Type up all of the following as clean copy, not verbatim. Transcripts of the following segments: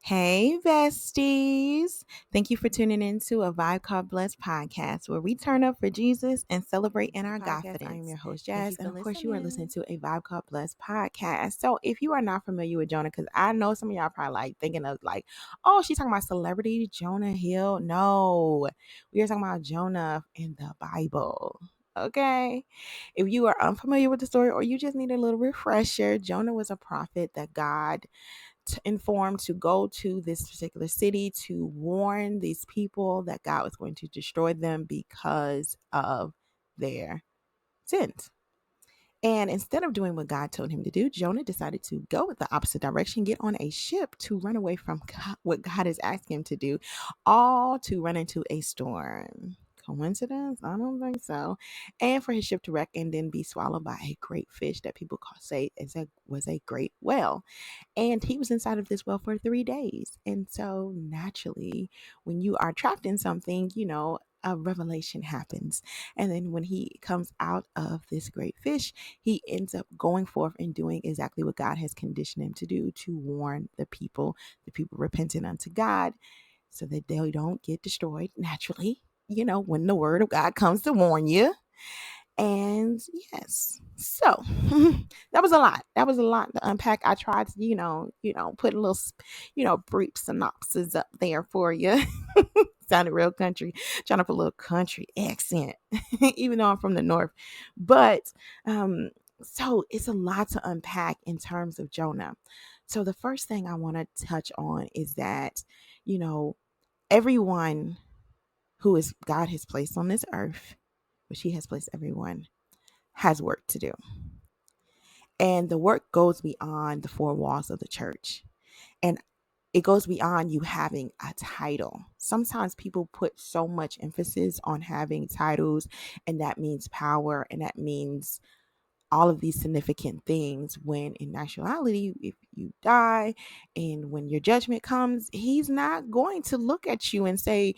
Hey, besties. Thank you for tuning in to a Vibe Called Blessed podcast where we turn up for Jesus and celebrate in our confidence. I am your host, Jazz, and of course, you are listening to a Vibe Called Blessed podcast. So, if you are not familiar with Jonah, because I know some of y'all probably like thinking of like, oh, she's talking about celebrity Jonah Hill. No, we are talking about Jonah in the Bible. Okay. If you are unfamiliar with the story or you just need a little refresher, Jonah was a prophet that God informed to go to this particular city to warn these people that God was going to destroy them because of their sins. And instead of doing what God told him to do, Jonah decided to go the opposite direction, get on a ship to run away from God, what God is asking him to do, all to run into a storm. Coincidence? I don't think so. And for his ship to wreck and then be swallowed by a great fish that people say was a great whale. And he was inside of this well for 3 days. And so naturally, when you are trapped in something, a revelation happens. And then when he comes out of this great fish, he ends up going forth and doing exactly what God has conditioned him to do, to warn the people repenting unto God so that they don't get destroyed naturally, when the word of God comes to warn you. And yes, so that was a lot. That was a lot to unpack. I tried to, put a little, brief synopsis up there for you. Sounded real country, trying to put a little country accent, even though I'm from the north. But so it's a lot to unpack in terms of Jonah. So the first thing I want to touch on is that, everyone who is God has placed on this earth, which he has placed everyone, has work to do. And the work goes beyond the four walls of the church. And it goes beyond you having a title. Sometimes people put so much emphasis on having titles, and that means power, and that means all of these significant things, when in actuality, if you die and when your judgment comes, he's not going to look at you and say,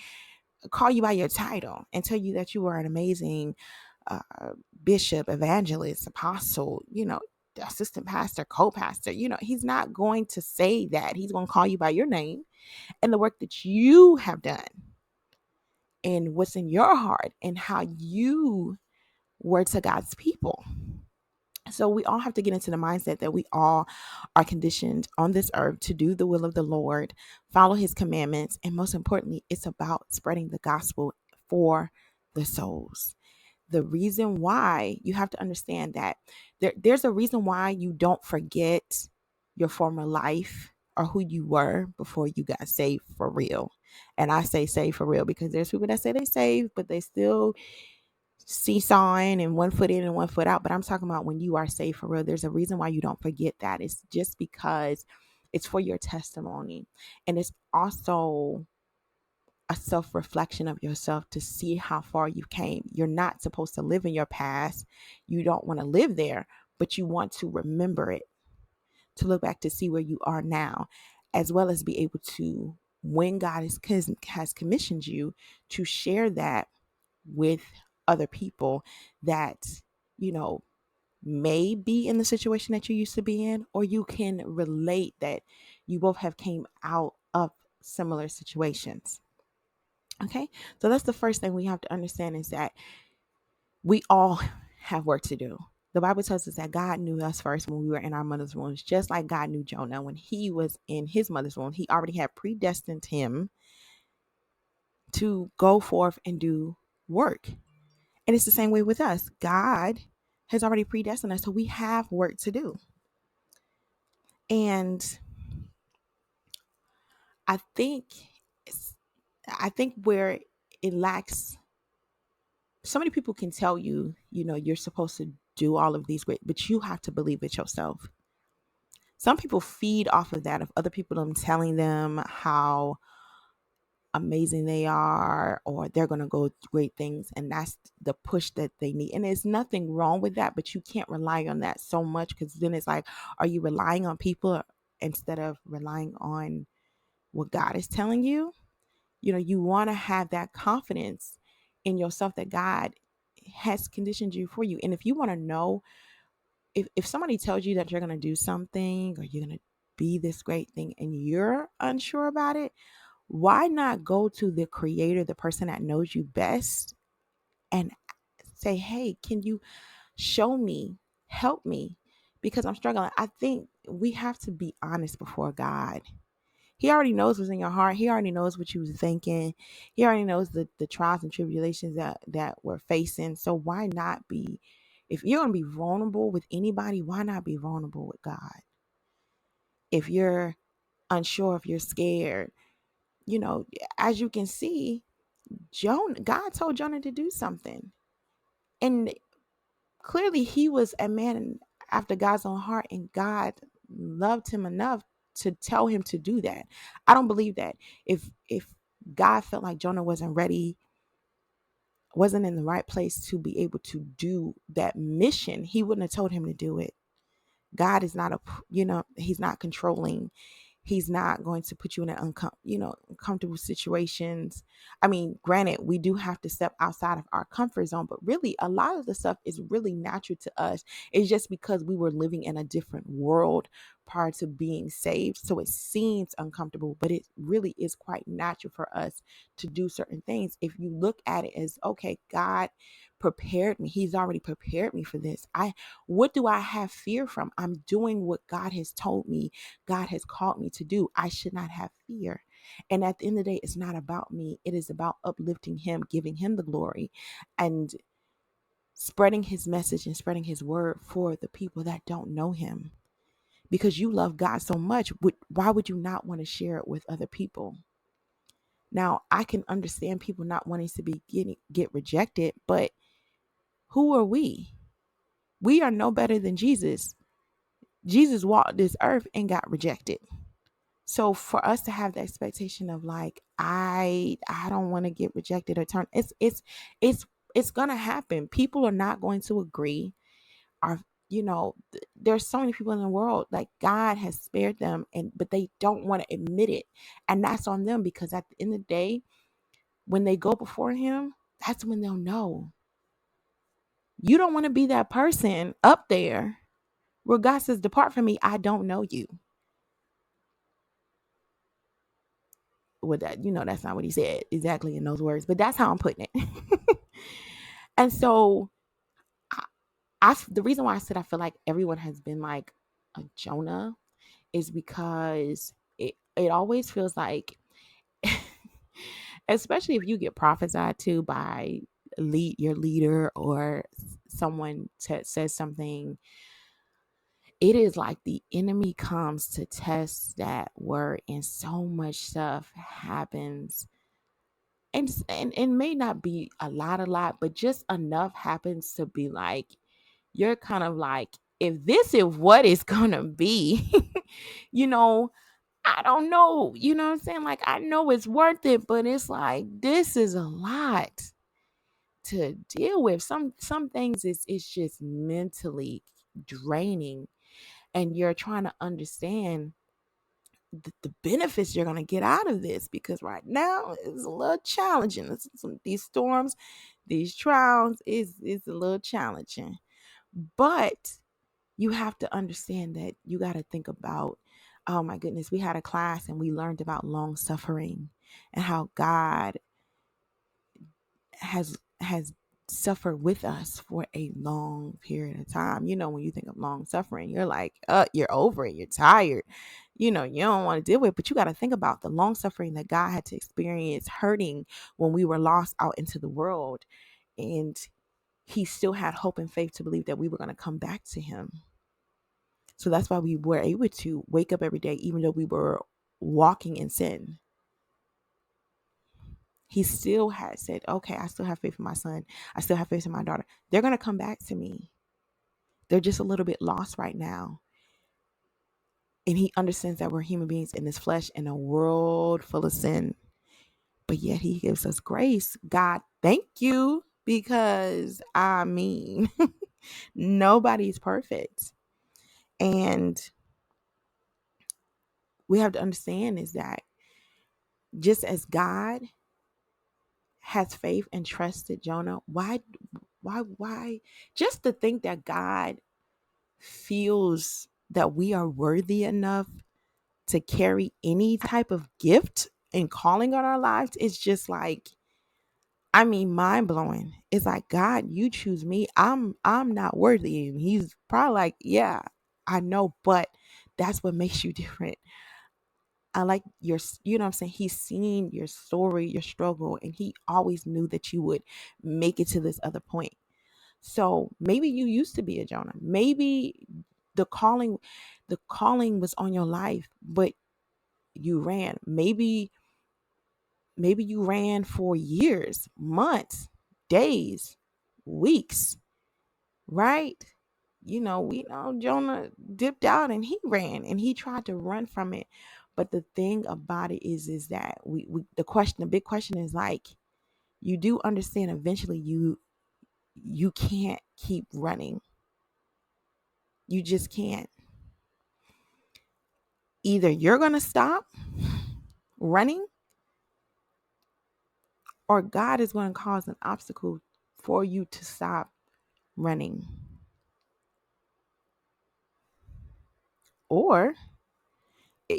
call you by your title and tell you that you are an amazing uh, bishop, evangelist, apostle, assistant pastor, co-pastor. He's not going to say that. He's going to call you by your name and the work that you have done and what's in your heart and how you were to God's people. So we all have to get into the mindset that we all are conditioned on this earth to do the will of the Lord, follow his commandments, and most importantly, it's about spreading the gospel for the souls. The reason why, you have to understand that there's a reason why you don't forget your former life or who you were before you got saved for real. And I say saved for real because there's people that say they saved, but they still seesawing and one foot in and one foot out. But I'm talking about when you are saved for real, there's a reason why you don't forget that. It's just because it's for your testimony. And it's also a self-reflection of yourself to see how far you came. You're not supposed to live in your past. You don't want to live there, but you want to remember it, to look back to see where you are now, as well as be able to, when God has commissioned you, to share that with other people that, may be in the situation that you used to be in, or you can relate that you both have came out of similar situations. Okay, so that's the first thing we have to understand, is that we all have work to do. The Bible tells us that God knew us first when we were in our mother's wombs, just like God knew Jonah when he was in his mother's womb. He already had predestined him to go forth and do work. And it's the same way with us. God has already predestined us, so we have work to do. And I think where it lacks, so many people can tell you, you're supposed to do all of these great, but you have to believe it yourself. Some people feed off of that, of other people telling them how amazing they are, or they're going to go through great things, and that's the push that they need. And there's nothing wrong with that, but you can't rely on that so much, because then it's like, are you relying on people instead of relying on what God is telling you? You want to have that confidence in yourself that God has conditioned you for you. And if you want to know, if somebody tells you that you're going to do something, or you're going to be this great thing and you're unsure about it, why not go to the creator, the person that knows you best, and say, hey, can you show me, help me, because I'm struggling. I think we have to be honest before God. He already knows what's in your heart. He already knows what you was thinking. He already knows the trials and tribulations that we're facing. So why not be, if you're going to be vulnerable with anybody, why not be vulnerable with God? If you're unsure, if you're scared, you know, as you can see, God told Jonah to do something. And clearly he was a man after God's own heart, and God loved him enough to tell him to do that. I don't believe that if God felt like Jonah wasn't ready, wasn't in the right place to be able to do that mission, he wouldn't have told him to do it. God is not he's not controlling. He's not going to put you in an uncomfortable situations. I mean, granted, we do have to step outside of our comfort zone, but really a lot of the stuff is really natural to us. It's just because we were living in a different world prior to being saved. So it seems uncomfortable, but it really is quite natural for us to do certain things. If you look at it as, okay, God prepared me. He's already prepared me for this. What do I have fear from? I'm doing what God has told me, God has called me to do. I should not have fear. And at the end of the day, it's not about me. It is about uplifting him, giving him the glory, and spreading his message and spreading his word for the people that don't know him. Because you love God so much, why would you not want to share it with other people? Now, I can understand people not wanting to get rejected, but who are we? We are no better than Jesus. Jesus walked this earth and got rejected. So for us to have the expectation of like, I don't want to get rejected or turn, it's gonna happen. People are not going to agree. Are there's so many people in the world, like God has spared them, but they don't want to admit it, and that's on them, because at the end of the day, when they go before Him, that's when they'll know. You don't want to be that person up there where God says, "Depart from me, I don't know you." With that, that's not what He said exactly in those words, but that's how I'm putting it. And so, the reason why I said I feel like everyone has been like a Jonah is because it always feels like, especially if you get prophesied to by your leader or someone says something, it is like the enemy comes to test that word, and so much stuff happens. And it may not be a lot, but just enough happens to be like, you're kind of like, if this is what it's gonna be, I don't know, you know what I'm saying? Like, I know it's worth it, but it's like, this is a lot to deal with. Some things it's just mentally draining, and you're trying to understand the benefits you're going to get out of this, because right now it's a little challenging. These storms, these trials is a little challenging, but you have to understand that you got to think about, oh my goodness, we had a class and we learned about long suffering and how God has suffered with us for a long period of time. When you think of long suffering, you're like, you're over it, you're tired, you don't want to deal with it. But you got to think about the long suffering that God had to experience, hurting when we were lost out into the world, and He still had hope and faith to believe that we were going to come back to Him. So that's why we were able to wake up every day, even though we were walking in sin. He still had said, okay, I still have faith in my son. I still have faith in my daughter. They're going to come back to me. They're just a little bit lost right now. And He understands that we're human beings in this flesh in a world full of sin. But yet He gives us grace. God, thank you. Because nobody's perfect. And we have to understand is that just as God has faith and trusted Jonah, why just to think that God feels that we are worthy enough to carry any type of gift and calling on our lives, it's just like, I mean, mind blowing. It's like, God, you choose me. I'm not worthy. And he's probably like, yeah, I know, but that's what makes you different. I like your, you know what I'm saying? He's seen your story, your struggle, and he always knew that you would make it to this other point. So maybe you used to be a Jonah. Maybe the calling, the calling was on your life, but you ran. Maybe you ran for years, months, days, weeks, right? You know, we know Jonah dipped out and he ran and he tried to run from it. But the thing about it is that the big question is like, you do understand eventually you can't keep running. You just can't. Either you're going to stop running or God is going to cause an obstacle for you to stop running. Or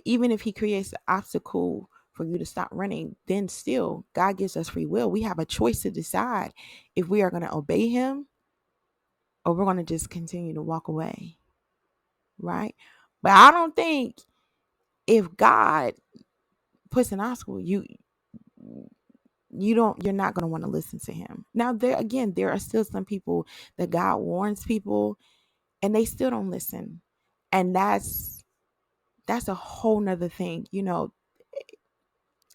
even if he creates an obstacle for you to stop running, then still God gives us free will. We have a choice to decide if we are going to obey him or we're going to just continue to walk away. Right? But I don't think if God puts an obstacle, you're not going to want to listen to him. Now, there are still some people that God warns people and they still don't listen. And that's a whole nother thing. You know,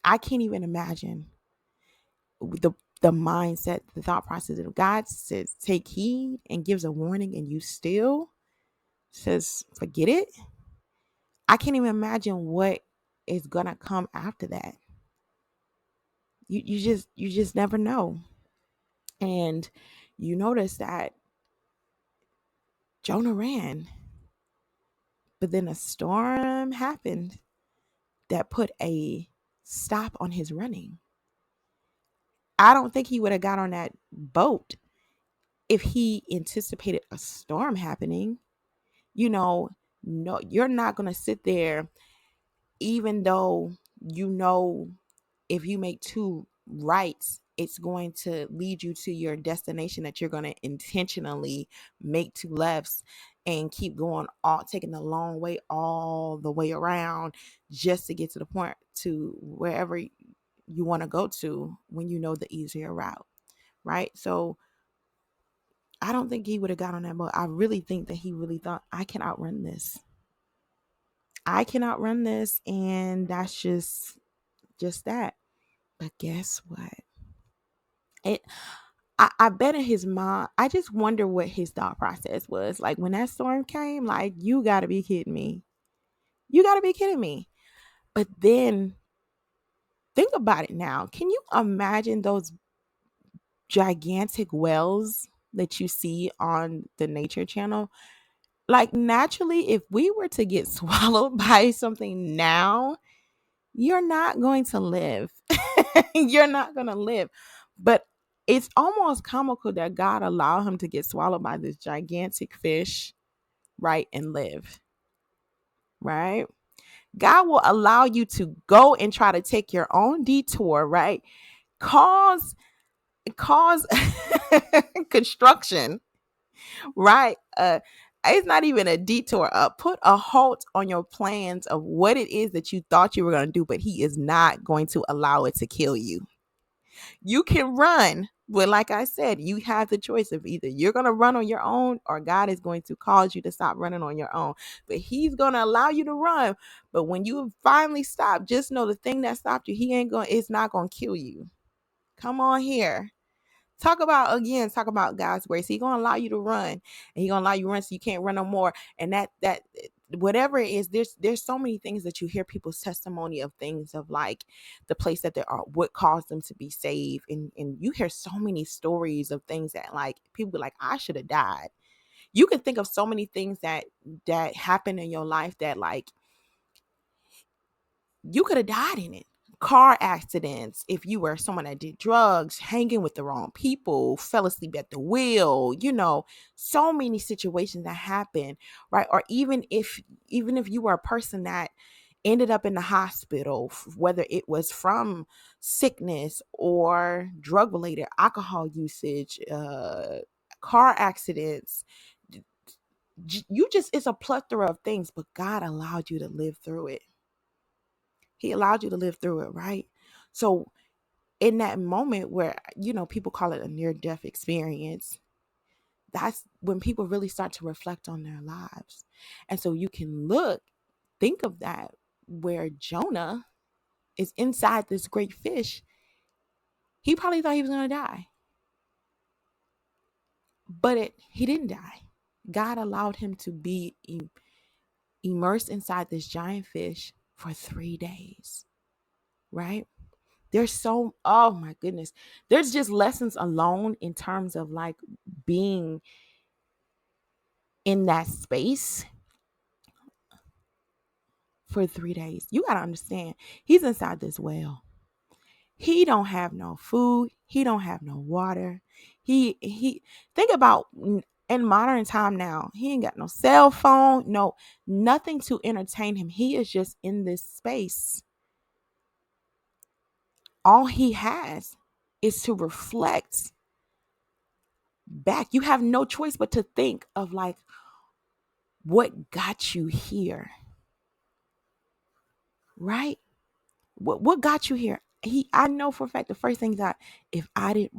I can't even imagine the mindset, the thought process of God says, take heed and gives a warning and you still says, forget it. I can't even imagine what is going to come after that. You just never know. And you notice that Jonah ran, but then a storm happened that put a stop on his running. I don't think he would have got on that boat if he anticipated a storm happening. You know, no, you're not going to sit there, even though you know if you make two rights, it's going to lead you to your destination, that you're going to intentionally make two lefts and keep going, all taking the long way all the way around just to get to the point to wherever you want to go to when you know the easier route, right? So I don't think he would have got on that boat. I really think that he really thought, I can outrun this. I can outrun this, and that's just that. But guess what? It I bet in his mind, I just wonder what his thought process was. Like when that storm came, like, you gotta be kidding me. You gotta be kidding me. But then think about it now. Can you imagine those gigantic whales that you see on the Nature Channel? Like naturally, if we were to get swallowed by something now, you're not going to live. You're not going to live. But it's almost comical that God allowed him to get swallowed by this gigantic fish, right, and live, right? God will allow you to go and try to take your own detour, right? Cause construction, right? It's not even a detour. Put a halt on your plans of what it is that you thought you were going to do, but he is not going to allow it to kill you. You can run, but like I said, you have the choice of either you're going to run on your own or God is going to cause you to stop running on your own. But he's going to allow you to run. But when you finally stop, just know the thing that stopped you, it's not going to kill you. Come on here. Talk about God's grace. He's gonna allow you to run, and he's gonna allow you to run so you can't run no more. And that whatever it is, there's so many things that you hear people's testimony of, things of like the place that they are, what caused them to be saved, and you hear so many stories of things that like people be like, I should have died. You can think of so many things that happened in your life that like you could have died in it. Car accidents, if you were someone that did drugs, hanging with the wrong people, fell asleep at the wheel, so many situations that happen, right? Or even if you were a person that ended up in the hospital, whether it was from sickness or drug related, alcohol usage, car accidents. You just, it's a plethora of things, but God allowed you to live through it. He allowed you to live through it, right? So in that moment where, people call it a near death experience, that's when people really start to reflect on their lives. And so you can think of that, where Jonah is inside this great fish. He probably thought he was going to die, but he didn't die. God allowed him to be immersed inside this giant fish for 3 days, right? Oh my goodness. There's just lessons alone in terms of like being in that space for 3 days. You got to understand, he's inside this well. He don't have no food. He don't have no water. He think about in modern time now, he ain't got no cell phone, no nothing to entertain him. He is just in this space. All he has is to reflect back. You have no choice but to think of like, what got you here? Right? What got you here? I know for a fact the first thing that if I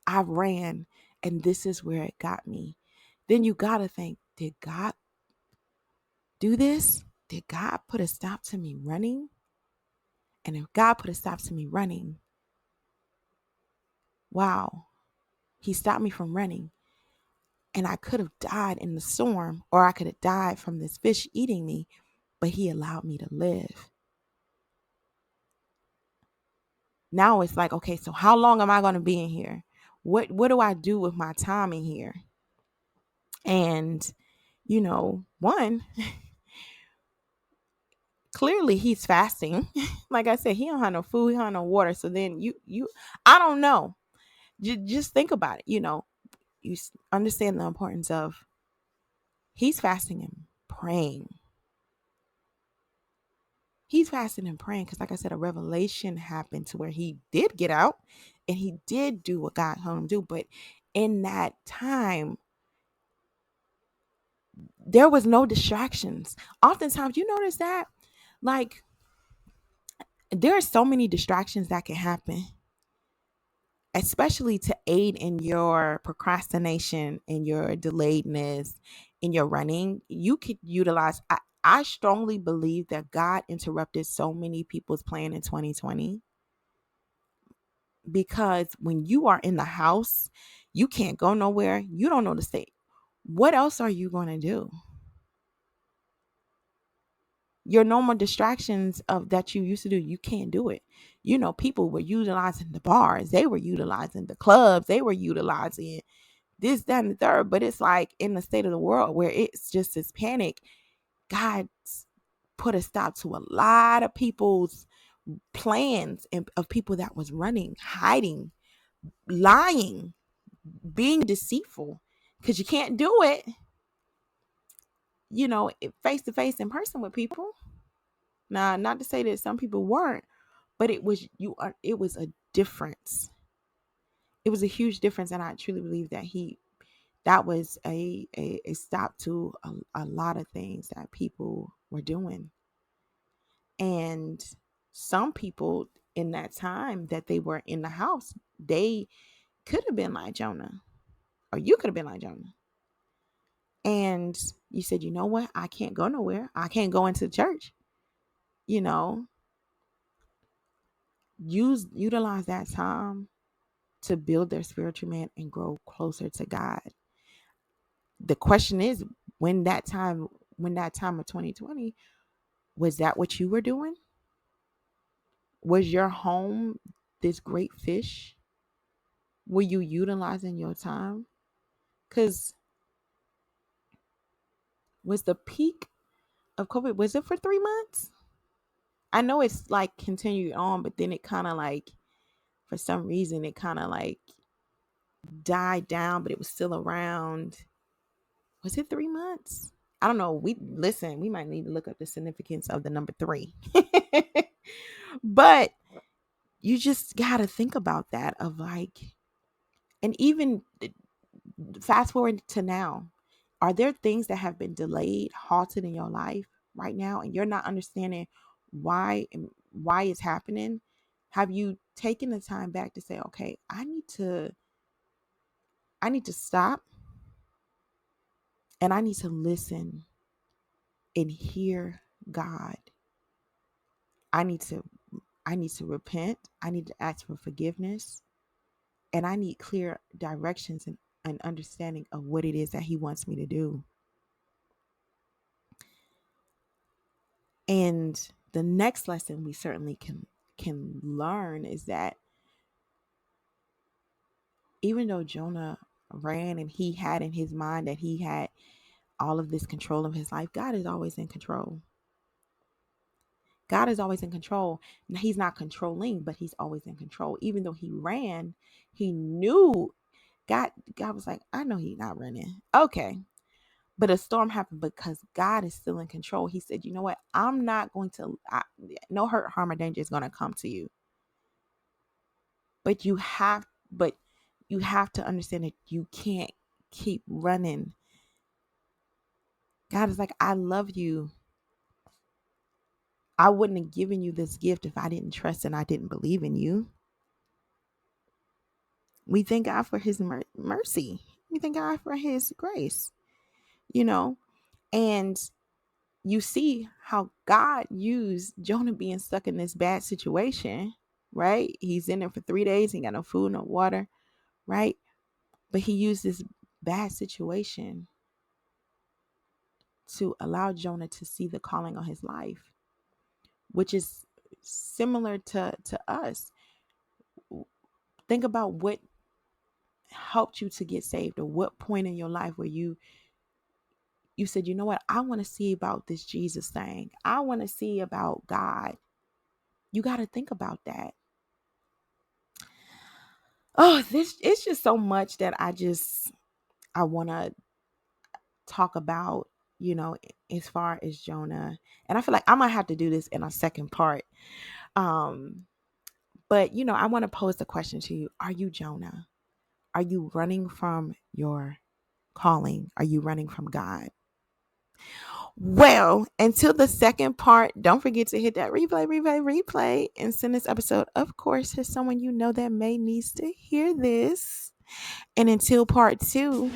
ran and this is where it got me. Then you got to think, did God do this? Did God put a stop to me running? And if God put a stop to me running, wow, he stopped me from running. And I could have died in the storm, or I could have died from this fish eating me, but he allowed me to live. Now it's like, okay, so how long am I going to be in here? What do I do with my time in here? And, one, clearly he's fasting. Like I said, he don't have no food, he don't have no water. So then I don't know. Just think about it. You understand the importance of he's fasting and praying. He's fasting and praying because, like I said, a revelation happened to where he did get out and he did do what God told him to do. But in that time, there was no distractions. Oftentimes, you notice that, like, there are so many distractions that can happen, especially to aid in your procrastination, in your delayedness, in your running. You could utilize, I strongly believe that God interrupted so many people's plan in 2020, because when you are in the house, you can't go nowhere. You don't know the state. What else are you going to do? Your normal distractions of that you used to do, you can't do it. People were utilizing the bars, they were utilizing the clubs, they were utilizing this, that, and the third. But it's like in the state of the world where it's just this panic, God put a stop to a lot of people's plans and of people that was running, hiding, lying, being deceitful, because you can't do it, face to face in person with people. Now, not to say that some people weren't, but it was a difference. It was a huge difference, and I truly believe that that was a stop to a lot of things that people were doing. And some people in that time that they were in the house, they could have been like Jonah, or you could have been like Jonah. And you said, you know what? I can't go nowhere. I can't go into church. Utilize that time to build their spiritual man and grow closer to God. The question is, when that time of 2020, was that what you were doing? Was your home this great fish? Were you utilizing your time? Because was the peak of COVID, was it for 3 months? I know it's like continued on, but then it kind of like, for some reason, it kind of like died down, but it was still around. Was it 3 months? I don't know. We might need to look up the significance of the number 3. But you just got to think about that of like, and even fast forward to now, are there things that have been delayed, halted in your life right now, and you're not understanding why it's happening? Have you taken the time back to say, okay, I need to stop, and I need to listen and hear God. I need to repent. I need to ask for forgiveness, and I need clear directions and understanding of what it is that he wants me to do. And the next lesson we certainly can learn is that even though Jonah ran and he had in his mind that he had all of this control of his life, God is always in control. God is always in control. He's not controlling, but he's always in control. Even though he ran, he knew God was like, I know he's not running. Okay. But a storm happened because God is still in control. He said, you know what? I'm not going to, no hurt, harm, or danger is going to come to you. But you have to understand that you can't keep running. God is like, I love you. I wouldn't have given you this gift if I didn't trust and I didn't believe in you. We thank God for his mercy. We thank God for his grace, and you see how God used Jonah being stuck in this bad situation, right? He's in there for 3 days. He got no food, no water, right? But he used this bad situation to allow Jonah to see the calling on his life, which is similar to us. Think about what helped you to get saved, or what point in your life where you said, you know what, I want to see about this Jesus thing. I want to see about God. You got to think about that. Oh, it's just so much that I want to talk about, as far as Jonah. And I feel like I might have to do this in a second part. But I want to pose the question to you. Are you Jonah? Are you running from your calling? Are you running from God? Well, until the second part, don't forget to hit that replay, and send this episode, of course, to someone you know that may needs to hear this. And until part 2.